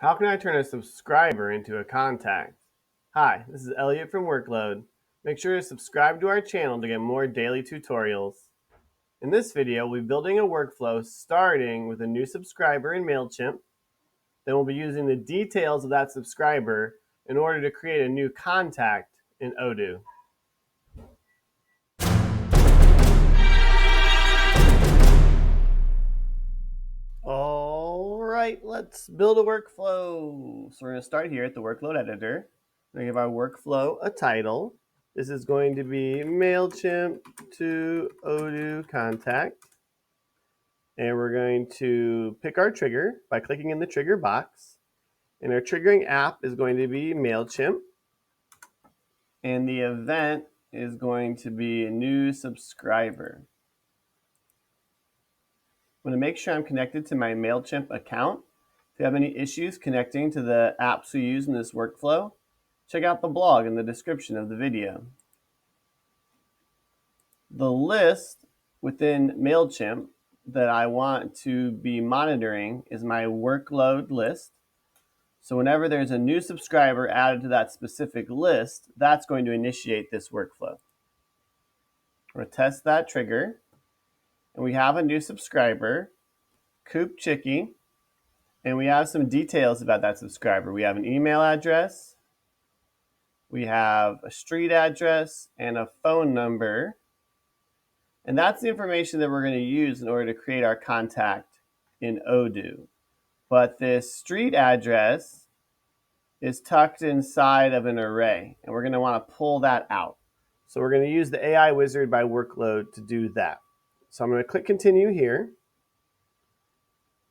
How can I turn a subscriber into a contact? Hi, this is Elliot from Workload. Make sure to subscribe to our channel to get more daily tutorials. In this video, we'll be building a workflow starting with a new subscriber in Mailchimp. Then we'll be using the details of that subscriber in order to create a new contact in Odoo. All right, let's build a workflow. So we're going to start here at the workload editor. We're going to give our workflow a title. This is going to be Mailchimp to Odoo contact. And we're going to pick our trigger by clicking in the trigger box. And our triggering app is going to be Mailchimp. And the event is going to be a new subscriber. I'm going to make sure I'm connected to my Mailchimp account. If you have any issues connecting to the apps we use in this workflow, check out the blog in the description of the video. The list within Mailchimp that I want to be monitoring is my workload list. So whenever there's a new subscriber added to that specific list, that's going to initiate this workflow. We're going to test that trigger. And we have a new subscriber, Coop Chicky. And we have some details about that subscriber. We have an email address, we have a street address, and a phone number. And that's the information that we're going to use in order to create our contact in Odoo. But this street address is tucked inside of an array, and we're going to want to pull that out. So we're going to use the AI wizard by workload to do that. So I'm going to click continue here.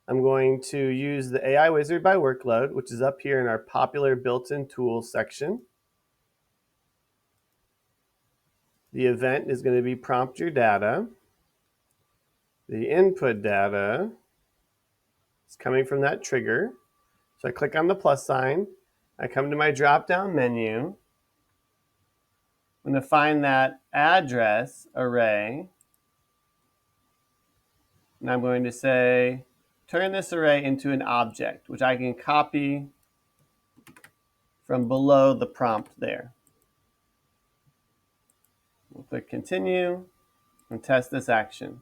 I'm going to use the AI wizard by workload, which is up here in our popular built-in tools section. The event is going to be prompt your data. The input data is coming from that trigger. So I click on the plus sign. I come to my drop-down menu. I'm going to find that address array. And I'm going to say, turn this array into an object, which I can copy from below the prompt there. We'll click continue and test this action.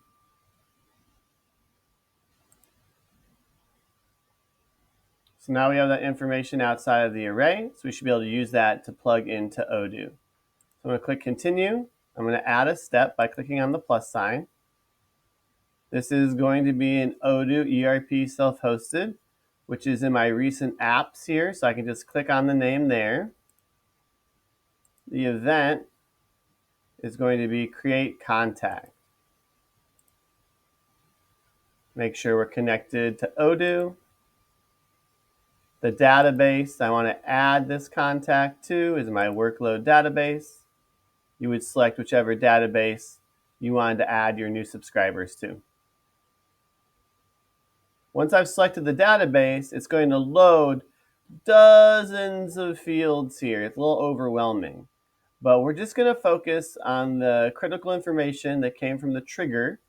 So now we have that information outside of the array, so we should be able to use that to plug into Odoo. So I'm going to click continue. I'm going to add a step by clicking on the plus sign. This is going to be an Odoo ERP self-hosted, which is in my recent apps here, so I can just click on the name there. The event is going to be create contact. Make sure we're connected to Odoo. The database I want to add this contact to is my workload database. You would select whichever database you wanted to add your new subscribers to. Once I've selected the database, it's going to load dozens of fields here. It's a little overwhelming, but we're just going to focus on the critical information that came from the trigger.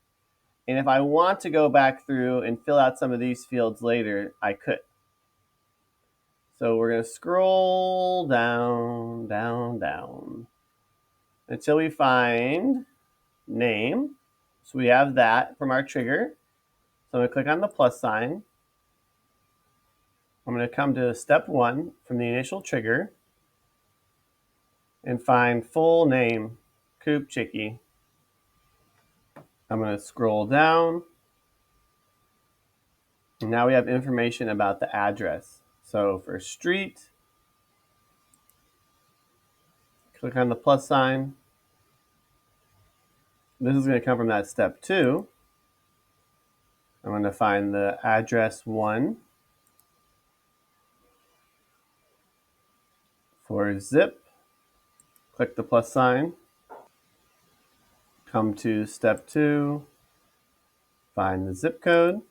And if I want to go back through and fill out some of these fields later, I could. So we're going to scroll down, down, down until we find name. So we have that from our trigger. So I'm going to click on the plus sign. I'm going to come to step 1 from the initial trigger and find full name, Coop Chicky. I'm going to scroll down. And now we have information about the address. So for street, click on the plus sign. This is going to come from that step 2. I'm going to find the address 1. For zip, click the plus sign. Come to step 2. Find the zip code.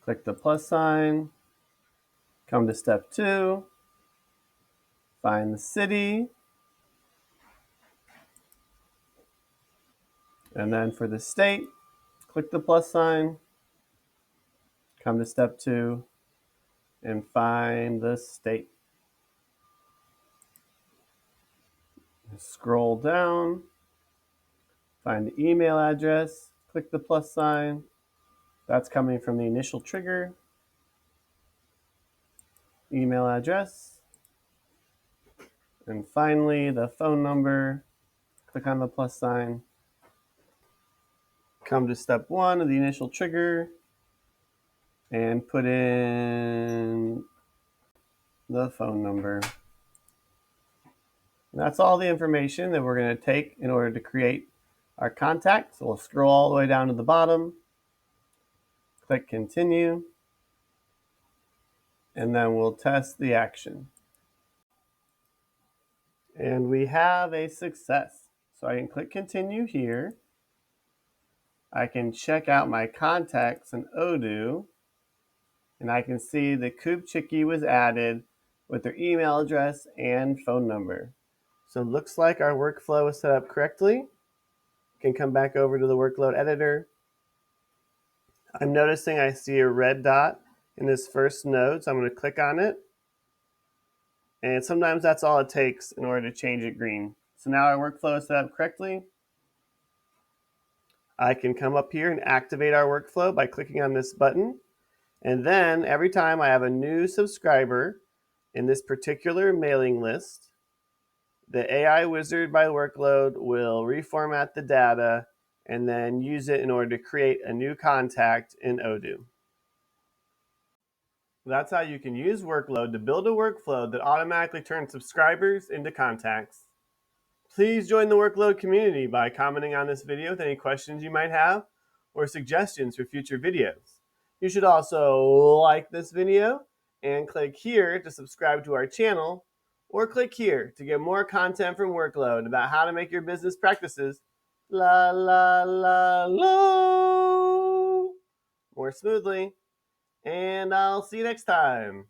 Click the plus sign. Come to step 2. Find the city. And then for the state, click the plus sign. Come to step 2. and find the state. Scroll down, find the email address, click the plus sign. That's coming from the initial trigger. Email address. And finally, the phone number. Click on the plus sign. Come to step 1 of the initial trigger and put in the phone number. And that's all the information that we're going to take in order to create our contact. So we'll scroll all the way down to the bottom, click continue, and then we'll test the action. And we have a success. So I can click continue here. I can check out my contacts in Odoo, and I can see the Coop Chickie was added with their email address and phone number. So it looks like our workflow is set up correctly. Can come back over to the workload editor. I'm noticing I see a red dot in this first node, so I'm going to click on it. And sometimes that's all it takes in order to change it green. So now our workflow is set up correctly. I can come up here and activate our workflow by clicking on this button. And then every time I have a new subscriber in this particular mailing list, the AI wizard by workload will reformat the data and then use it in order to create a new contact in Odoo. That's how you can use workload to build a workflow that automatically turns subscribers into contacts. Please join the workload community by commenting on this video with any questions you might have or suggestions for future videos. You should also like this video and click here to subscribe to our channel, or click here to get more content from Workload about how to make your business practices more smoothly. And I'll see you next time.